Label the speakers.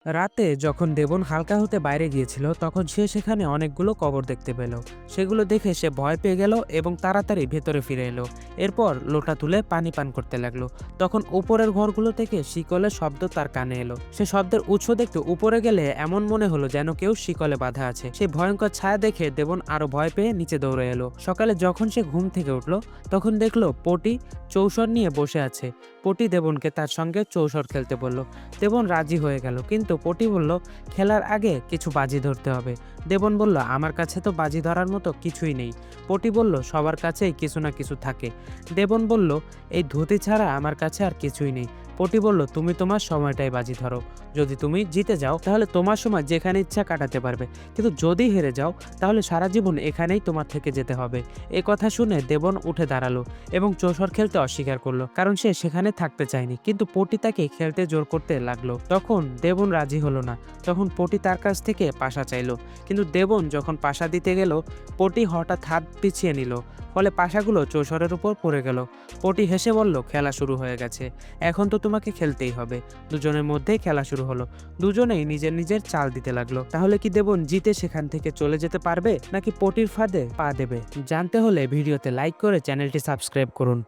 Speaker 1: রাতে যখন দেবন হালকা হতে বাইরে গিয়েছিল তখন সে সেখানে অনেকগুলো কবর দেখতে পেল। সেগুলো দেখে সে ভয় পেয়ে গেল এবং তাড়াতাড়ি ভেতরে ফিরে এলো। এরপর লোটা তুলে পানি পান করতে লাগলো। তখন উপরের ঘরগুলো থেকে শিকলের শব্দ তার কানে এলো। সে শব্দের উৎস দেখতে উপরে গেলে এমন মনে হলো যেন কেউ শিকলে বাঁধা আছে। সেই ভয়ঙ্কর ছায়া দেখে দেবন আরো ভয় পেয়ে নিচে দৌড়ে এলো। সকালে যখন সে ঘুম থেকে উঠলো তখন দেখলো পটি চৌসর নিয়ে বসে আছে। পটি দেবনকে তার সঙ্গে চৌসর খেলতে বলল। দেবন রাজি হয়ে গেল, কিন্তু পটি বলল খেলার আগে কিছু বাজি ধরতে হবে। দেবন বলল আমার কাছে তো বাজি ধরার মতো কিছুই নেই। পটি বলল সবার কাছেই কিছু না কিছু থাকে। দেবন বলল এই ধুতি ছাড়া আমার কাছে আর কিছুই নেই। পটি বলল তুমি তোমার সময়টাই বাজি ধরো। যদি তুমি জিতে যাও তাহলে তোমার সময় যেখানে ইচ্ছা কাটাতে পারবে, কিন্তু যদি হেরে যাও তাহলে সারা জীবন এখানেই তোমার থেকে যেতে হবে। এ কথা শুনে দেবন উঠে দাঁড়ালো এবং চৌসর খেলতে অস্বীকার করলো, কারণ সে সেখানে থাকতে চায়নি। কিন্তু পটি তাকে খেলতে জোর করতে লাগলো। তখন দেবন রাজি হলো না। তখন পটি তার কাছ থেকে পাশা চাইলো, কিন্তু দেবন যখন পাশা দিতে গেল পটি হঠাৎ হাত পিছিয়ে নিল। ফলে পাশাগুলো চৌসরের উপর পড়ে গেল। পটি হেসে বলল খেলা শুরু হয়ে গেছে, এখন তো তোমাকে খেলতেই হবে। দুজনের মধ্যেই খেলা শুরু হলো। দুজনেই নিজের নিজের চাল দিতে লাগলো। তাহলে কি দেবন জিতে সেখান থেকে চলে যেতে পারবে, নাকি পটির ফাঁদে পা দেবে? জানতে হলে ভিডিওতে লাইক করে চ্যানেলটি সাবস্ক্রাইব করুন।